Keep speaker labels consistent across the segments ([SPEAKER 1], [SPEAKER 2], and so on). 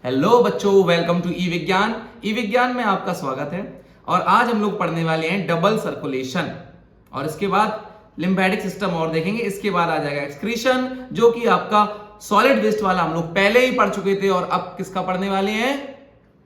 [SPEAKER 1] Hello बच्चों, welcome to ई विज्ञान। ई विज्ञान में आपका स्वागत है। और आज हम लोग पढ़ने वाले हैं डबल सर्कुलेशन और इसके बाद लिम्फेटिक सिस्टम और देखेंगे। इसके बाद आ जाएगा एक्सक्रीशन, जो कि आपका सॉलिड वेस्ट वाला हम लोग पहले ही पढ़ चुके थे। और अब किसका पढ़ने वाले हैं?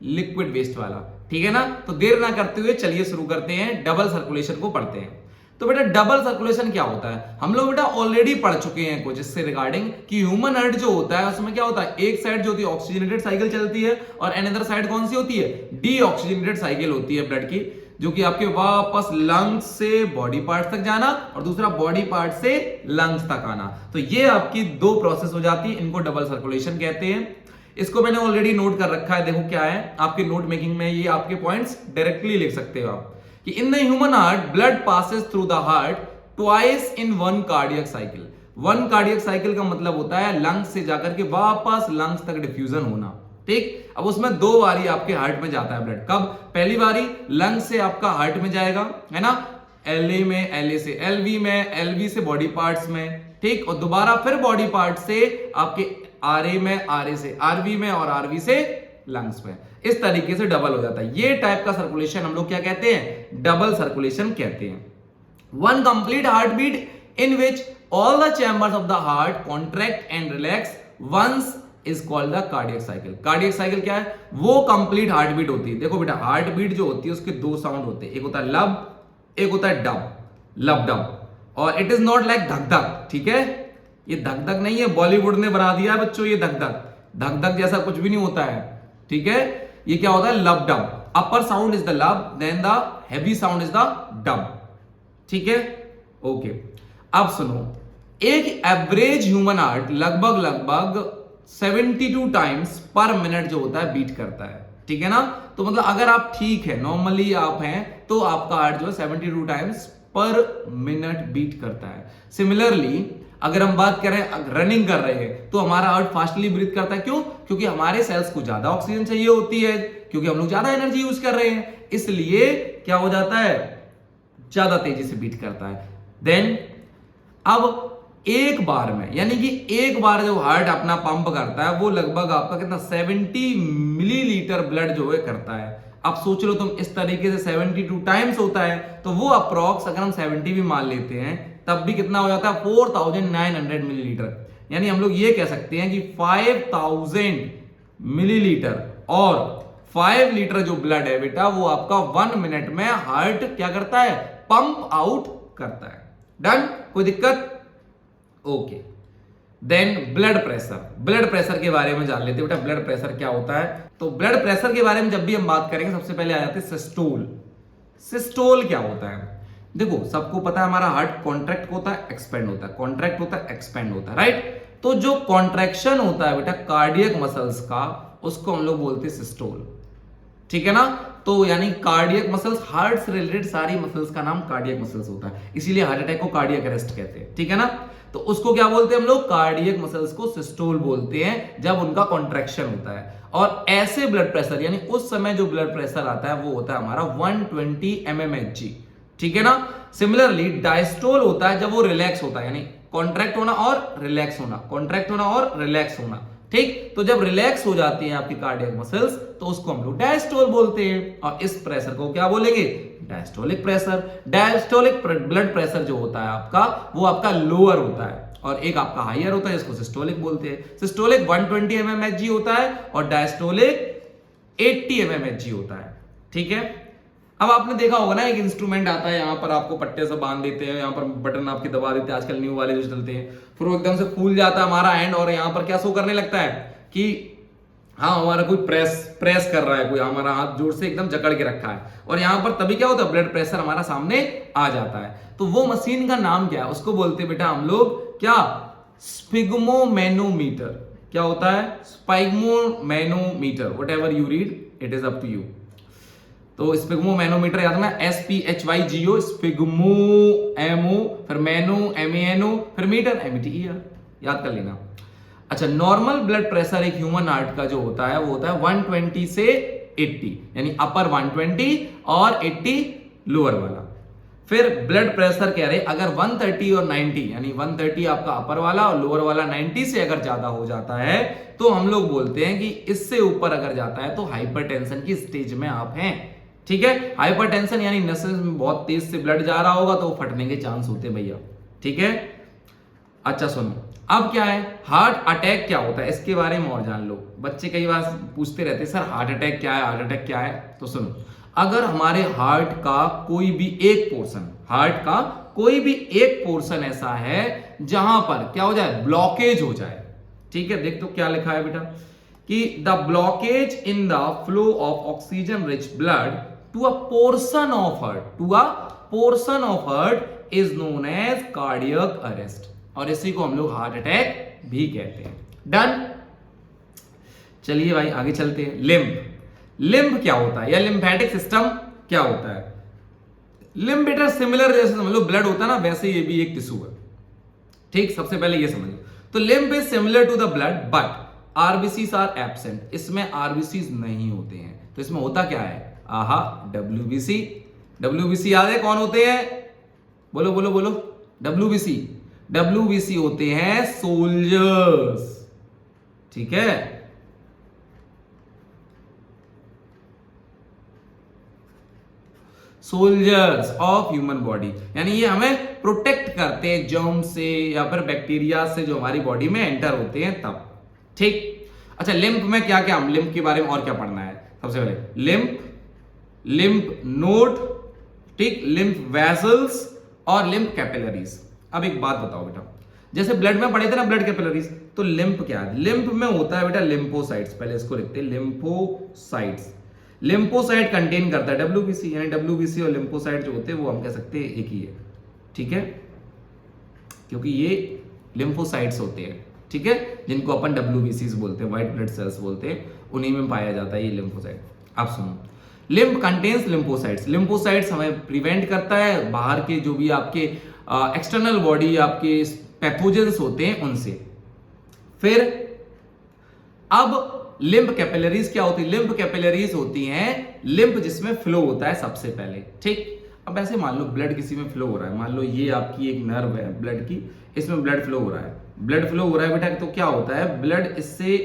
[SPEAKER 1] लिक्विड वेस्ट वाला। ठीक है ना? तो देर ना करते हुए चलिए शुरू करते हैं, डबल सर्कुलेशन को पढ़ते हैं। तो बेटा डबल सर्कुलेशन क्या होता है? हम लोग बेटा ऑलरेडी पढ़ चुके हैं कुछ इससे रिगार्डिंग कि ह्यूमन हार्ट जो होता है उसमें क्या होता है, एक साइड जो होती है ऑक्सीजनेटेड साइकिल चलती है और अनदर साइड कौन सी होती है? डीऑक्सीजनेटेड साइकिल होती है ब्लड की, जो कि आपके वापस लंग्स से बॉडी पार्ट तक जाना और दूसरा बॉडी पार्ट से लंग्स तक आना। तो ये आपकी दो प्रोसेस हो जाती है, इनको डबल सर्कुलेशन कहते हैं। इसको मैंने ऑलरेडी नोट कर रखा है, देखो क्या है आपके नोट मेकिंग में, ये आपके पॉइंट्स डायरेक्टली लिख सकते हो आप कि in the human heart blood passes through the heart twice in one cardiac cycle. One cardiac cycle का मतलब होता है लंग्स से जाकर के वापस लंग्स तक डिफ्यूजन होना। ठीक, अब उसमें दो बारी आपके हार्ट में जाता है ब्लड। कब? पहली बारी लंग्स से आपका हार्ट में जाएगा, है ना, एलए में, एलए से एलवी में, एलवी से बॉडी पार्ट्स में। ठीक, और दोबारा फिर बॉडी पार्ट से आपके आरए में, आरए से आरवी में और आरवी से लंग्स में। इस तरीके से डबल हो जाता है। ये टाइप का सर्कुलेशन हम लोग क्या कहते हैं? डबल सर्कुलेशन कहते हैं। One complete heartbeat in which all the chambers of the heart contract and relax once is called the cardiac cycle. Cardiac cycle क्या है? वो कंप्लीट हार्ट बीट होती है। देखो बेटा, हार्ट बीट जो होती है उसके दो साउंड होते हैं, एक होता है लब, एक होता है डब, लब डब। और इट इज नॉट लाइक धक धक। ठीक है, ये धक धक नहीं है, बॉलीवुड ने बना दिया है बच्चों ये धक धक। धक धक जैसा कुछ भी नहीं होता है। ठीक है, ये क्या होता है? Lub dub. Upper sound is the lub, then the heavy sound is the dub. ठीक है, ओके। अब सुनो, एक एवरेज ह्यूमन हार्ट लगभग 72 टाइम्स पर मिनट जो होता है बीट करता है। ठीक है ना? तो मतलब अगर आप ठीक है, नॉर्मली आप हैं, तो आपका हार्ट जो है 72 टाइम्स पर मिनट बीट करता है। सिमिलरली अगर हम बात करें, रनिंग कर रहे हैं तो हमारा हार्ट फास्टली ब्रीथ करता है। क्यों? क्योंकि हमारे सेल्स को ज्यादा ऑक्सीजन चाहिए होती है, क्योंकि हम लोग ज्यादा एनर्जी यूज कर रहे हैं, इसलिए क्या हो जाता है? ज्यादा तेजी से बीट करता है। देन अब एक बार में, यानी कि एक बार जो हार्ट अपना पंप करता है वो लगभग आपका कितना 70 मिलीलीटर ब्लड जो है करता है। अब सोच लो तुम, इस तरीके से 72 टाइम्स होता है, तो वो अप्रॉक्स अगर हम 70 भी मान लेते हैं तब भी कितना हो जाता है? 4900 मिलीलीटर। यानी हम लोग ये कह सकते हैं कि 5000 मिलीलीटर और 5 लीटर जो ब्लड है बेटा, वो आपका 1 मिनट में हार्ट क्या करता है? पंप आउट करता है। डन? कोई दिक्कत? Okay. Then blood pressure. Blood pressure के बारे में जान लेते हैं बेटा, ब्लड प्रेशर क्या होता है। तो ब्लड प्रेशर के बारे में जब भी हम बात करेंगे, सबसे पहले आ जाते हैं सिस्टोल। सिस्टोल क्या होता है? देखो, सबको पता है हमारा हार्ट कॉन्ट्रैक्ट होता है, एक्सपेंड होता है, कॉन्ट्रैक्ट होता है, एक्सपेंड होता है, राइट? तो जो कॉन्ट्रैक्शन होता है बेटा कार्डियक मसल्स का, उसको हम लोग बोलते हैं सिस्टोल। ठीक है ना? तो यानी कार्डियक मसल्स, हार्ट से रिलेटेड सारी मसल्स का नाम कार्डियक मसल्स होता है, इसीलिए हार्ट अटैक को कार्डियक अरेस्ट कहते हैं। ठीक है ना? तो उसको क्या बोलते हैं हम लोग? कार्डियक मसल्स को सिस्टोल बोलते हैं जब उनका कॉन्ट्रैक्शन होता है। और ऐसे ब्लड प्रेशर, यानी उस समय जो ब्लड प्रेशर आता है वो होता है हमारा 120 mmHg। ठीक है ना? सिमिलरली डायस्टोल होता है जब वो रिलैक्स होता है, यानी कॉन्ट्रैक्ट होना और रिलैक्स होना, कॉन्ट्रैक्ट होना और रिलैक्स होना। ठीक, तो जब रिलैक्स हो जाती हैं आपकी कार्डियक मसल्स तो उसको हम लोग डायस्टोल बोलते हैं। और इस प्रेशर को क्या बोलेंगे? Diastolic pressure. Diastolic blood pressure जो होता है आपका, वो आपका लोअर होता है और एक आपका हायर होता है, जिसको सिस्टोलिक बोलते हैं। सिस्टोलिक 120 mmHg होता है और डायस्टोलिक 80 mmHg होता है। ठीक है? अब आपने देखा होगा ना, एक इंस्ट्रूमेंट आता है, यहाँ पर आपको पट्टे से बांध देते हैं, यहाँ पर बटन आपके दबा देते हैं, आजकल न्यू वाले जो चलते हैं, फिर वो एकदम से फूल जाता है हमारा हैंड और यहाँ पर क्या शो करने लगता है कि हाँ हमारा कोई प्रेस कर रहा है, कोई हमारा हाथ जोर से एकदम जकड़ के रखा है। और यहाँ पर तभी क्या होता है? ब्लड प्रेशर हमारा सामने आ जाता है। तो वो मशीन का नाम क्या है? उसको बोलते हैं बेटा हम लोग क्या? स्पिग्मोमैनोमीटर। क्या होता है? Sphygmomanometer. Whatever you read, it is up to you. तो स्पिग्मोमैनोमीटर याद रखना, SPHYGO, स्पिग्मो, MO, फिर मैनो, MANO, फिर मीटर, METER, याद कर लेना। अच्छा, नॉर्मल ब्लड प्रेशर एक ह्यूमन हार्ट का जो होता है वो होता है 120 से 80, यानी अपर 120 और 80 लोअर वाला। फिर ब्लड प्रेशर कह रहे अगर 130 और 90 यानी 130 आपका अपर वाला और लोअर वाला 90 से अगर ज्यादा हो जाता है तो हम लोग बोलते हैं कि इससे ऊपर अगर जाता है तो हाइपरटेंशन की स्टेज में आप हैं। ठीक है, हाइपरटेंशन यानी नसें में बहुत तेज से ब्लड जा रहा होगा तो फटने के चांस होते हैं भैया। ठीक है, अच्छा सुनो, अब क्या है, हार्ट अटैक क्या होता है इसके बारे में और जान लो। बच्चे कई बार पूछते रहते हैं सर हार्ट अटैक क्या है, हार्ट अटैक क्या है। तो सुनो, अगर हमारे हार्ट का कोई भी एक पोर्शन ऐसा है जहां पर क्या हो जाए, ब्लॉकेज हो जाए। ठीक है, देख तो क्या लिखा है बेटा कि the blockage in the flow of oxygen rich blood to a portion of heart is known as cardiac arrest, और इसी को हम लोग हार्ट अटैक भी कहते हैं। डन, चलिए भाई आगे चलते हैं। लिम्फ क्या होता है या लिम्फेटिक सिस्टम क्या होता है। लिम्फ बेटा सिमिलर जैसे समझ लो ब्लड होता है ना, वैसे ये भी एक टिश्यू है। ठीक, सबसे पहले ये समझो, तो lymph is similar to the blood but RBCs are absent, इसमें आरबीसीज नहीं होते हैं। तो इसमें होता क्या है, आहा, डब्ल्यूबीसी याद है कौन होते हैं, बोलो बोलो बोलो, डब्ल्यूबीसी होते हैं सोल्जर्स। ठीक है, सोल्जर्स ऑफ ह्यूमन बॉडी, यानी ये हमें प्रोटेक्ट करते हैं जर्म से या फिर बैक्टीरिया से जो हमारी बॉडी में एंटर होते हैं तब। ठीक, अच्छा लिम्फ में क्या क्या, हम लिम्फ के बारे में और क्या पढ़ना है। सबसे पहले लिम्फ नोड, ठीक, लिम्फ वेसल्स और लिम्फ कैपिलरीज। अब एक बात बताओ बेटा, जैसे ब्लड में पढ़े थे ना ब्लड कैपिलरीज, तो लिम्फ क्या है, लिम्फ में होता है बेटा लिम्फोसाइट्स। पहले इसको लिखते हैं लिम्फोसाइट्स। लिम्फोसाइट कंटेन करता है डब्ल्यूबीसी, यानी डब्ल्यूबीसी और लिम्फोसाइट जो होते हैं वो हम कह सकते हैं एक ही है। ठीक है, क्योंकि ये लिम्फोसाइट्स होते हैं, ठीक है, जिनको अपन डब्ल्यूबीसी बोलते हैं, व्हाइट ब्लड सेल्स बोलते हैं, उन्हीं में पाया जाता है ये लिम्फोसाइट। आप सुनो, लिम्फ कंटेन्स लिम्फोसाइट्स। लिम्फोसाइट्स हमें प्रिवेंट करता है बाहर के जो भी आपके एक्सटर्नल बॉडी आपके पैथोजेंस होते हैं उनसे। फिर अब लिम्फ कैपिलरीज क्या होती है, लिम्फ कैपिलरीज होती हैं लिम्फ जिसमें फ्लो होता है सबसे पहले। ठीक, अब ऐसे मान लो ब्लड किसी में फ्लो हो रहा है, मान लो ये आपकी एक नर्व है ब्लड की, इसमें ब्लड फ्लो हो रहा है, बेटा, तो क्या होता है, ब्लड इससे,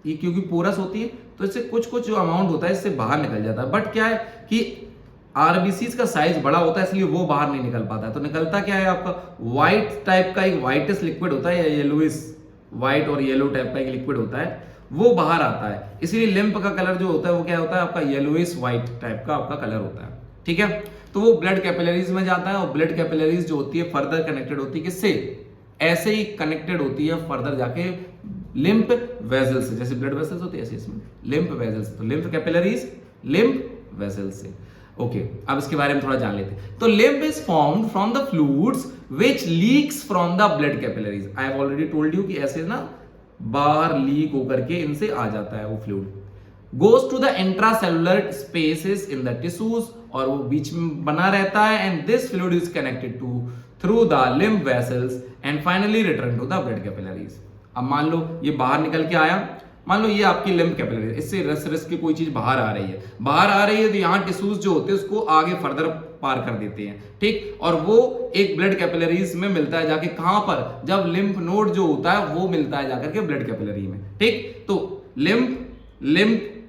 [SPEAKER 1] ये क्योंकि पोरस होती है तो इससे कुछ जो अमाउंट होता है इससे बाहर निकल जाता है। बट क्या है कि आरबीसीज का साइज बड़ा होता है इसलिए वो बाहर नहीं निकल पाता है। तो निकलता क्या है आपका व्हाइट टाइप का एक व्हाइटिश लिक्विड होता है, या येलोइश व्हाइट और येलो टाइप का एक लिक्विड होता है, वो बाहर आता है। इसीलिए लिम्फ का कलर जो होता है वो क्या होता है आपका येलोइश व्हाइट टाइप का आपका कलर होता है। ठीक है, तो वो ब्लड कैपिलरीज में जाता है, और ब्लड कैपिलरीज जो होती है फर्दर कनेक्टेड होती है किससे, ऐसे ही कनेक्टेड होती है फर्दर जाके लिम्फ वेसल से, जैसे ब्लड वेसल्स होती है ऐसे इसमें लिम्फ वेसल्स। तो लिम्फ कैपिलरीज लिम्फ वेसल्स से। ओके, अब इसके बारे में थोड़ा जान लेते हैं। तो lymph is formed from the fluids which leaks from the blood capillaries. I have already told you कि ऐसे ना बाहर लीक होकर के इनसे आ जाता है वो fluid, goes to the intracellular spaces in the tissues, और वो बीच में बना रहता है, and this fluid is connected to through the lymph vessels and finally return to the blood capillaries. अब मान लो ये बाहर निकल के आया, मान लो ये आपकी लिम्फ कैपिलरी, इससे रस की कोई चीज बाहर आ रही है, तो यहाँ टिश्यूज जो होते हैं उसको आगे फर्दर पार कर देते हैं। ठीक, और वो एक ब्लड कैपिलरीज में मिलता है जाके, कहां पर, जब लिम्फ नोड जो होता है वो मिलता है जाकर के ब्लड कैपिलरी में। ठीक, तो lymph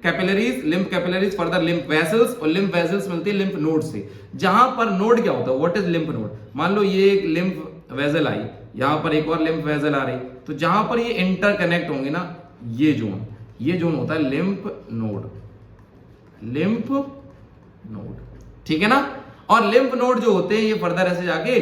[SPEAKER 1] capillaries further lymph vessels, और लिम्फ वेसल्स मिलती है लिम्फ नोड से। जहां पर नोड क्या होता है, व्हाट इज लिम्फ नोड, मान लो ये एक लिम्फ वेसल आई, यहां पर एक और लिम्फ वेसल आ रही, तो जहां पर ये इंटर कनेक्ट होंगे ना, ये जोन होता है लिम्फ नोड। ठीक है ना, और लिम्फ नोड जो होते हैं ये फर्दर ऐसे जाके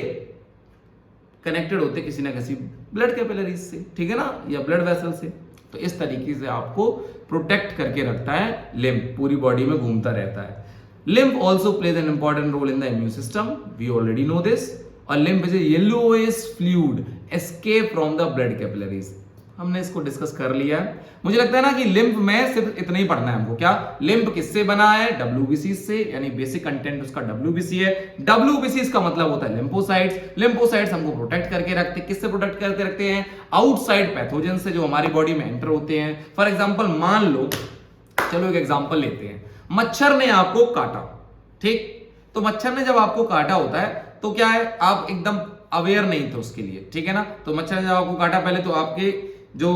[SPEAKER 1] कनेक्टेड होते हैं किसी ना किसी ब्लड कैपिलरीज से, ठीक है ना, या ब्लड वेसल से। तो इस तरीके से आपको प्रोटेक्ट करके रखता है लिम्फ, पूरी बॉडी में घूमता रहता है। Lymph also plays an important role in the immune system, we already know this. और lymph is a yellowish fluid escape from the blood capillaries, हमने इसको डिस्कस कर लिया है। मुझे लगता है ना कि लिम्फ में सिर्फ इतना ही पढ़ना है हमको, क्या, लिम्फ किससे बना है, डब्ल्यूबीसी से, यानी बेसिक कंटेंट उसका डब्ल्यूबीसी है। डब्ल्यूबीसी इसका मतलब होता है लिम्फोसाइट्स। लिम्फोसाइट्स हमको प्रोटेक्ट करके रखते हैं, किससे प्रोटेक्ट करके रखते हैं, आउटसाइड पैथोजन से जो हमारी बॉडी में एंटर होते हैं। फॉर एग्जाम्पल मान लो, चलो एक एग्जाम्पल लेते हैं, मच्छर ने आपको काटा, ठीक, तो मच्छर ने जब आपको काटा होता है तो क्या है, आप एकदम अवेयर नहीं थे उसके लिए, ठीक है ना। तो मच्छर ने जब आपको काटा पहले, तो आपके जो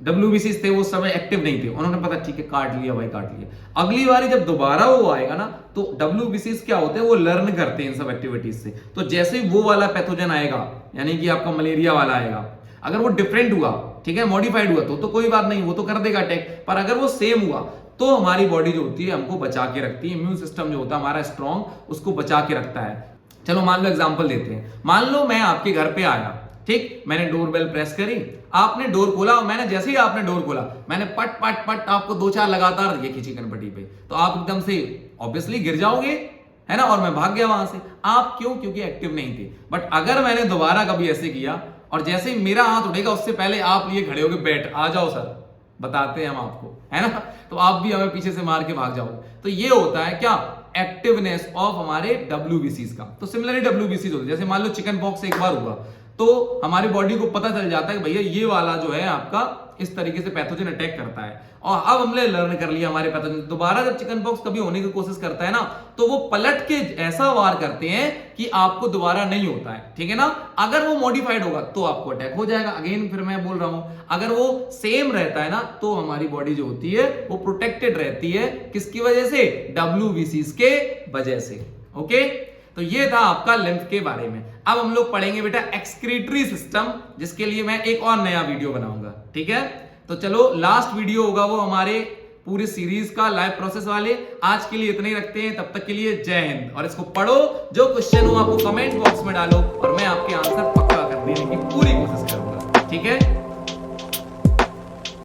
[SPEAKER 1] WBCs थे वो उस समय एक्टिव नहीं थे, उन्होंने पता ठीक है काट लिया भाई, काट लिया। अगली बारी जब दोबारा वो आएगा ना, तो WBCs क्या होते हैं, वो लर्न करते हैं इन सब एक्टिविटीज से। तो जैसे ही वो वाला पैथोजन आएगा, यानी कि आपका मलेरिया वाला आएगा, अगर वो डिफरेंट हुआ, ठीक है, मॉडिफाइड हुआ, तो कोई बात नहीं, वो तो कर देगा अटैक। पर अगर वो सेम हुआ तो हमारी बॉडी जो होती है हमको बचा के रखती है, इम्यून सिस्टम जो होता है हमारा स्ट्रॉन्ग, उसको बचा के रखता है। चलो मान लो एग्जांपल देते हैं, मान लो मैं आपके घर पे आया, ठीक, मैंने डोरबेल प्रेस करी, आपने डोर खोला, और मैंने जैसे ही आपने डोर खोला, मैंने पट पट पट आपको 2-4 लगातार दिए खींची कनपटी पे, तो आप एकदम से ऑब्वियसली गिर जाओगे, है ना, और मैं भाग गया वहां से। आप क्यों? क्योंकि एक्टिव नहीं थे। बट अगर मैंने दोबारा कभी ऐसे किया और जैसे ही मेरा हाथ उठेगा उससे पहले आप लिए खड़े होगे, बैठ आ जाओ सर, बताते हैं हम आपको, है ना, तो आप भी हमें पीछे से मार के भाग जाओगे। तो ये होता है क्या, एक्टिवनेस ऑफ हमारे WBCs का। तो सिमिलरली WBCs होते हैं, जैसे मान लो चिकन पॉक्स एक बार हुआ, तो हमारी बॉडी को पता चल जाता है कि भैया ये वाला जो है आपका इस तरीके से पैथोजन अटैक करता है, और अब हमने लर्न कर लिया हमारे पैथोजन। दोबारा जब चिकन पॉक्स कभी होने की कोशिश करता है ना, तो वो पलट के ऐसा वार करते हैं कि आपको दोबारा नहीं होता है, ठीक है ना। अगर वो मॉडिफाइड होगा तो आपको अटैक हो जाएगा। अगेन फिर मैं बोल रहा हूं, अगर वो सेम रहता है ना, तो हमारी बॉडी जो होती है वो प्रोटेक्टेड रहती है, किसकी वजह से, WBCs के वजह से। ओके, तो ये था आपका लिम्फ के बारे में। अब हम लोग पढ़ेंगे बेटा एक्सक्रीटरी सिस्टम, जिसके लिए मैं एक और नया वीडियो बनाऊंगा, ठीक है। तो चलो लास्ट वीडियो होगा वो हमारे पूरी सीरीज का लाइव प्रोसेस वाले। आज के लिए इतना ही रखते हैं, तब तक के लिए जय हिंद। और इसको पढ़ो, जो क्वेश्चन हो आपको कमेंट बॉक्स में डालो, और मैं आपके आंसर पक्का कर देने की पूरी कोशिश करूंगा, ठीक है।